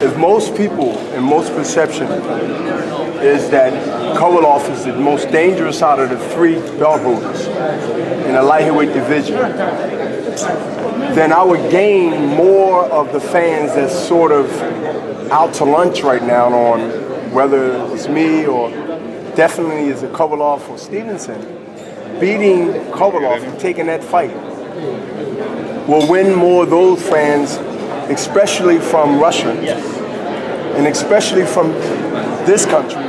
If most people and most perception is that Kovalev is the most dangerous out of the three belt holders in the light heavyweight division, then I would gain more of the fans that's sort of out to lunch right now on whether it's me or definitely is it Kovalev or Stevenson. Beating Kovalev and taking that fight will win more of those fans, especially from Russia, and especially from this country,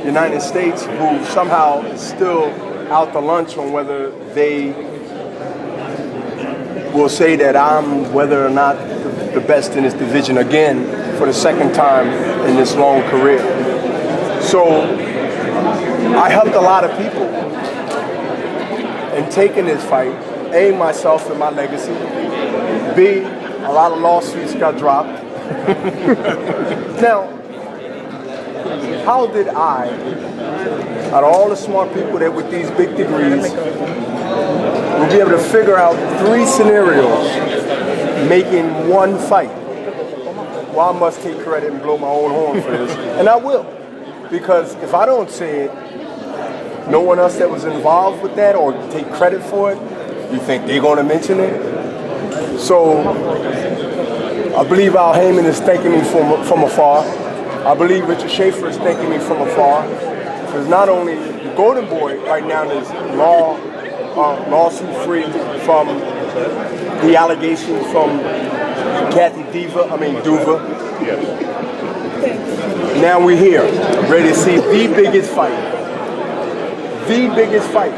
United States, who somehow is still out to lunch on whether they will say that I'm whether or not the best in this division again for the second time in this long career. So I helped a lot of people in taking this fight, A, myself and my legacy, B, a lot of lawsuits got dropped. Now, how did I, out of all the smart people that with these big degrees, will be able to figure out 3 scenarios making one fight? Well, I must take credit and blow my own horn for this, and I will. Because if I don't say it, no one else that was involved with that or take credit for it, you think they're going to mention it? So I believe Al Heyman is thanking me from afar. I believe Richard Schaefer is thanking me from afar. Because not only the Golden Boy right now is lawsuit free from the allegations from Kathy Duva. Now we're here, ready to see the biggest fight. The biggest fight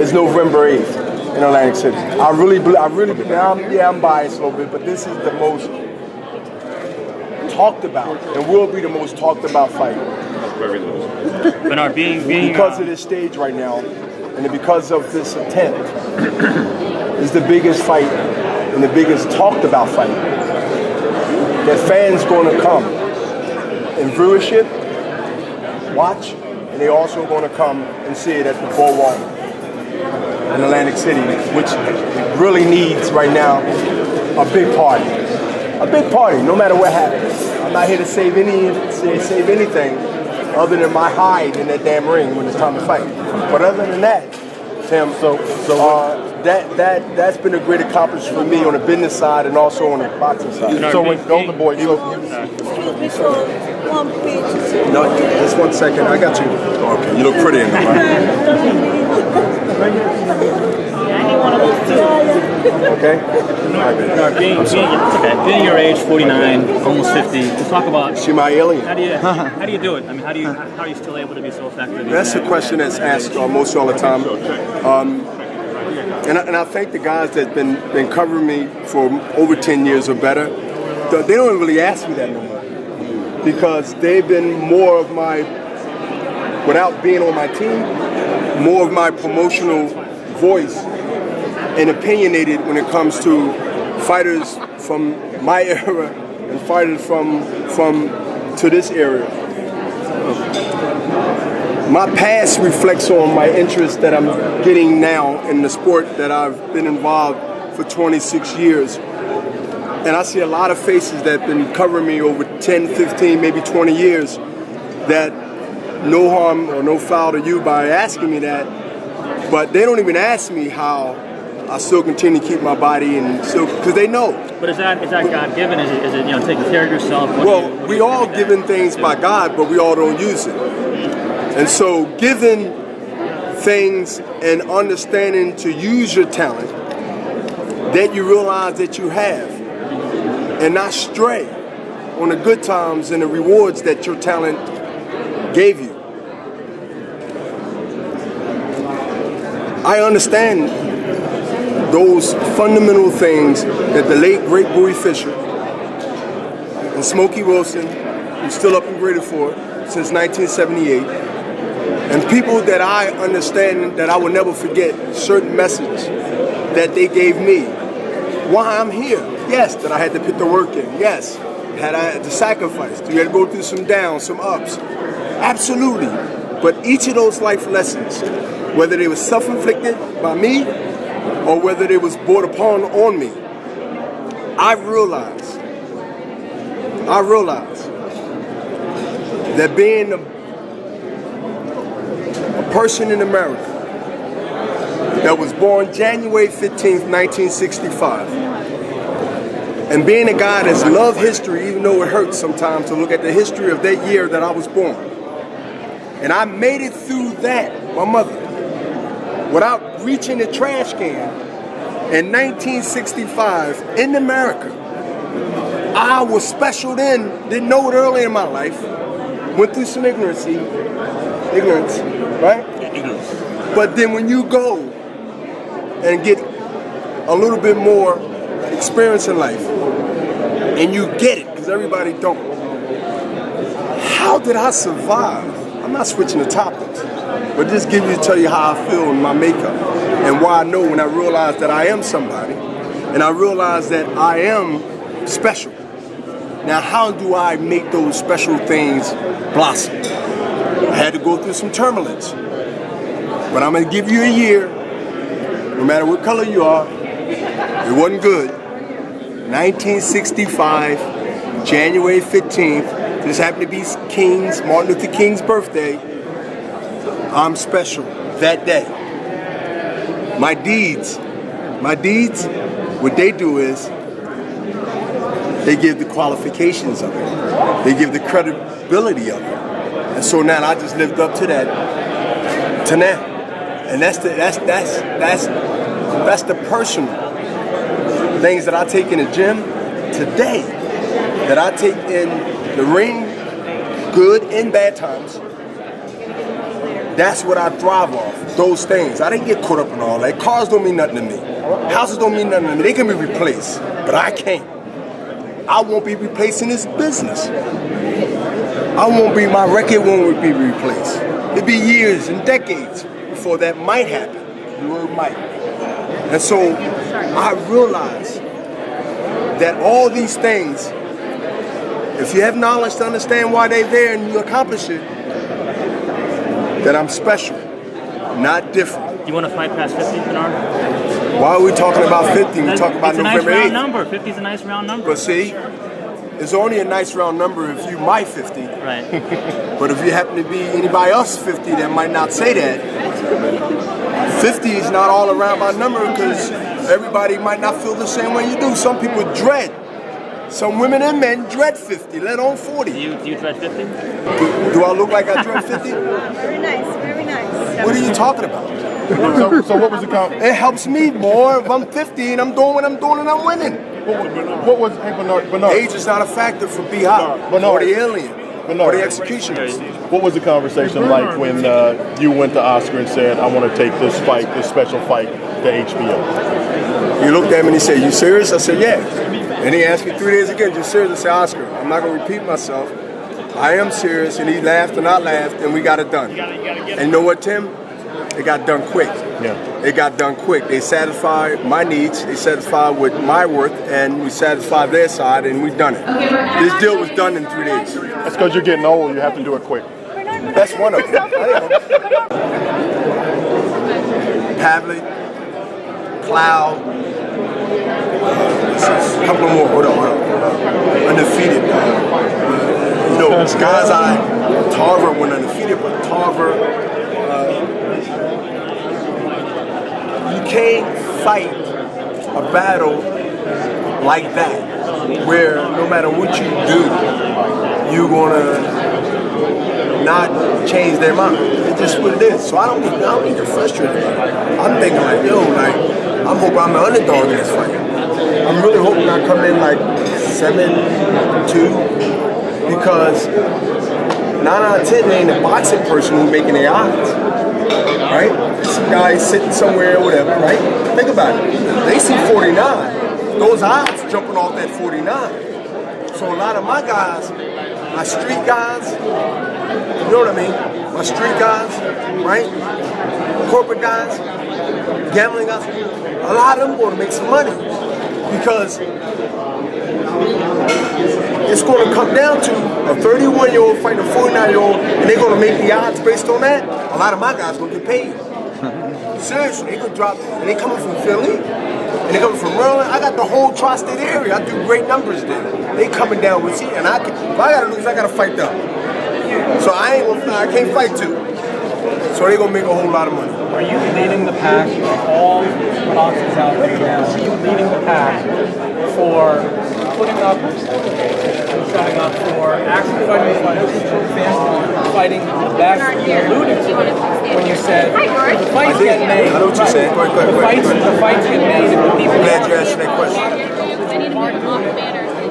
is November 8th in Atlantic City. I'm biased a little bit, but this is the most talked about and will be the most talked about fight. Bernard, because of this stage right now and because of this attempt is the biggest fight and the biggest talked about fight that fans going to come in viewership, watch, and they also going to come and see it at the Boardwalk in Atlantic City, which really needs right now a big party. A big party, no matter what happens. I'm not here to save anything other than my hide in that damn ring when it's time to fight. But other than that, Tim, that's been a great accomplishment for me on the business side and also on the boxing side. No, just 1 second. I got you. Okay, you look pretty in there, right? Okay. Being your age, 49, almost 50, to talk about. See my alien. How do you do it? I mean, how are you still able to be so effective? That's a question that's asked most all the time. And I thank the guys that been covering me for over 10 years or better. They don't really ask me that no more because they've been more of my, without being on my team, more of my promotional voice and opinionated when it comes to fighters from my era and fighters from to this era. My past reflects on my interest that I'm getting now in the sport that I've been involved for 26 years. And I see a lot of faces that have been covering me over 10, 15, maybe 20 years that no harm or no foul to you by asking me that, but they don't even ask me how I still continue to keep my body and still, because they know. But is that God-given? Is it taking care of yourself? We all given things by God, but we all don't use it. And so given things and understanding to use your talent that you realize that you have and not stray on the good times and the rewards that your talent gave you. I understand those fundamental things that the late, great Bowie Fischer and Smokey Wilson, who's still up and graded for since 1978, and people that I understand that I will never forget certain messages that they gave me. Why I'm here. Yes, that I had to put the work in. Yes, had I had to sacrifice. You had to go through some downs, some ups. Absolutely. But each of those life lessons, whether they were self-inflicted by me or whether they was brought upon on me, I realize that being a person in America that was born January 15th, 1965, and being a guy that's loved history, even though it hurts sometimes to look at the history of that year that I was born. And I made it through that, my mother, without reaching the trash can in 1965 in America. I was special then, didn't know it early in my life, went through some ignorance, right? Ignorance. But then when you go and get a little bit more experience in life, and you get it, because everybody don't. How did I survive? I'm not switching the topics, but just tell you how I feel in my makeup, and why I know when I realize that I am somebody, and I realize that I am special. Now, how do I make those special things blossom? I had to go through some turbulence, but I'm gonna give you a year, no matter what color you are. It wasn't good. 1965, January 15th, this happened to be Martin Luther King's birthday. I'm special that day. My deeds, what they do is, they give the qualifications of it. They give the credibility of it. And so now I just lived up to that, to now. And that's the personal things that I take in the gym today, that I take in the ring, good and bad times. That's what I thrive off, those things. I didn't get caught up in all that. Cars don't mean nothing to me. Houses don't mean nothing to me. They can be replaced, but I can't. I won't be replacing this business. My record won't be replaced. It'll be years and decades before that might happen. The word might. And so I realize that all these things, if you have knowledge to understand why they're there and you accomplish it, that I'm special, not different. Do you want to fight past 50, Bernard? Why are we talking about 50? We talk about November 8th. It's a nice round number. 50 is a nice round number. But see, it's only a nice round number if you my 50. Right. But if you happen to be anybody else 50 that might not say that, 50 is not all around my number, because everybody might not feel the same way you do. Some people dread. Some women and men dread 50, let alone 40. Do you dread 50? Do I look like I dread 50? Very nice, very nice. What are you talking about? So what was the comment? It helps me more if I'm 50 and I'm doing what I'm doing and I'm winning. What was, hey, Bernard? Age is not a factor for B-Hop or the alien or the executioners. What was the conversation like when you went to Oscar and said, I want to take this fight, this special fight, to HBO? He looked at me and he said, you serious? I said, yeah. And he asked me 3 days again, you serious? I said, Oscar, I'm not going to repeat myself. I am serious. And he laughed and I laughed and we got it done. And you know what, Tim? It got done quick. Yeah. It got done quick. They satisfied my needs. They satisfied with my worth, and we satisfied their side, and we've done it. This deal was done in 3 days. That's because you're getting old. You have to do it quick. That's one of them. Pavlik, Cloud, a couple more. Hold on. Undefeated. You know, guys, Tarver went undefeated, but Tarver. You can't fight a battle like that, where no matter what you do, you're gonna not change their mind. It's just what it is. So I don't need to frustrate them. I'm thinking like, yo, like, I'm hoping I'm the underdog in this fight. I'm really hoping I come in like 7-2, because 9 out of 10 ain't a boxing person who's making their odds. Right? Some guy sitting somewhere or whatever, right? Think about it. They see 49. Those odds jumping off that 49. So a lot of my guys, my street guys, you know what I mean? My street guys, right? Corporate guys, gambling guys, a lot of them going to make some money, because it's going to come down to a 31-year-old fighting a 49-year-old, and they're going to make the odds based on that. A lot of my guys going to get paid. Seriously, they could drop, and they coming from Philly, and and they come from Maryland. I got the whole tri-state area. I do great numbers there. They coming down with you, and if I gotta lose, I gotta fight them. So I can't fight two. So they gonna make a whole lot of money. Are you leading the pack of all boxers out there now? Are you leading the pack for putting up and showing up for actually fighting fighting the best? You alluded to it when you said the fights get made. I know what you're saying. Go ahead. The fights get made and the people. I'm glad you asked that question.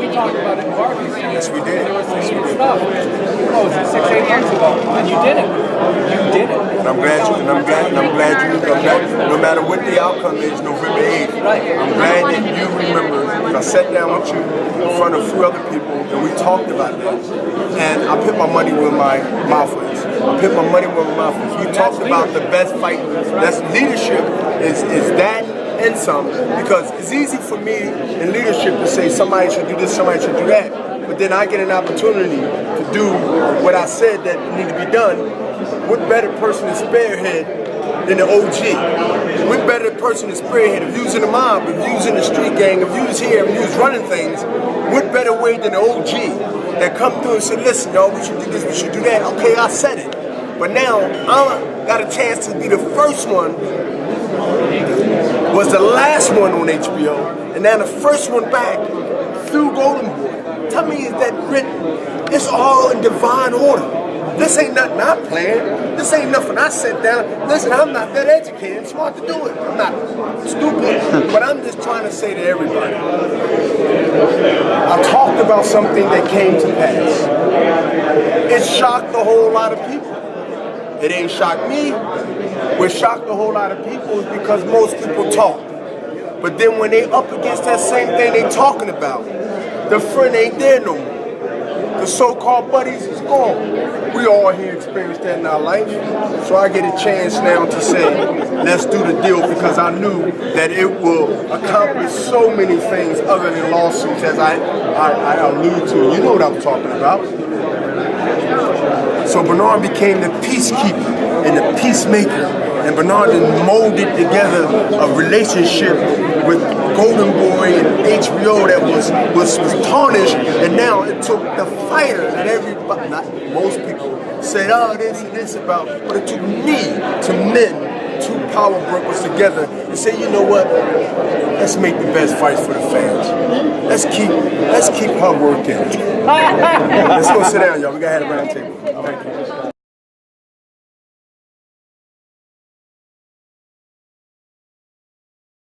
We talked about it in Barbie's. Yes, we did. There was some stuff. What was it, 6-8 months ago? And you did it. You did it. And I'm glad you. No matter what the outcome is, November 8th. I'm glad that you remember. I sat down with you in front of a few other people, and we talked about that. And I put my money where my mouth is. I put my money where my mouth is. We talked about the best fight. That's leadership. Is that. And some, because it's easy for me in leadership to say somebody should do this, somebody should do that, but then I get an opportunity to do what I said that need to be done. What better person to spearhead than the OG? What better person to spearhead of using the mob, of using the street gang, of using here, of using running things? What better way than the OG that come through and say, listen, y'all, we should do this, we should do that. Okay, I said it, but now I got a chance to be the first one. Was the last one on HBO, and now the first one back through Golden Boy. Tell me, is that written? It's all in divine order. This ain't nothing I'm playing. This ain't nothing I sit down. Listen, I'm not that educated, smart to do it. I'm not stupid, but I'm just trying to say to everybody. I talked about something that came to pass. It shocked a whole lot of people. It ain't shocked me. What shocked a whole lot of people is because most people talk. But then when they up against that same thing they talking about, the friend ain't there no more. The so-called buddies is gone. We all here experienced that in our life. So I get a chance now to say, let's do the deal, because I knew that it will accomplish so many things other than lawsuits, as I allude to. You know what I'm talking about. So Bernard became the peacekeeper and the peacemaker, and Bernard molded together a relationship with Golden Boy and HBO that was tarnished, and now it took the fighter that everybody, not most people, said, oh, this and this about, but it took me to mend two power brokers together and say, you know what, let's make the best fights for the fans. Let's keep her working. Let's go sit down, y'all. We gotta have a round table. Thank you.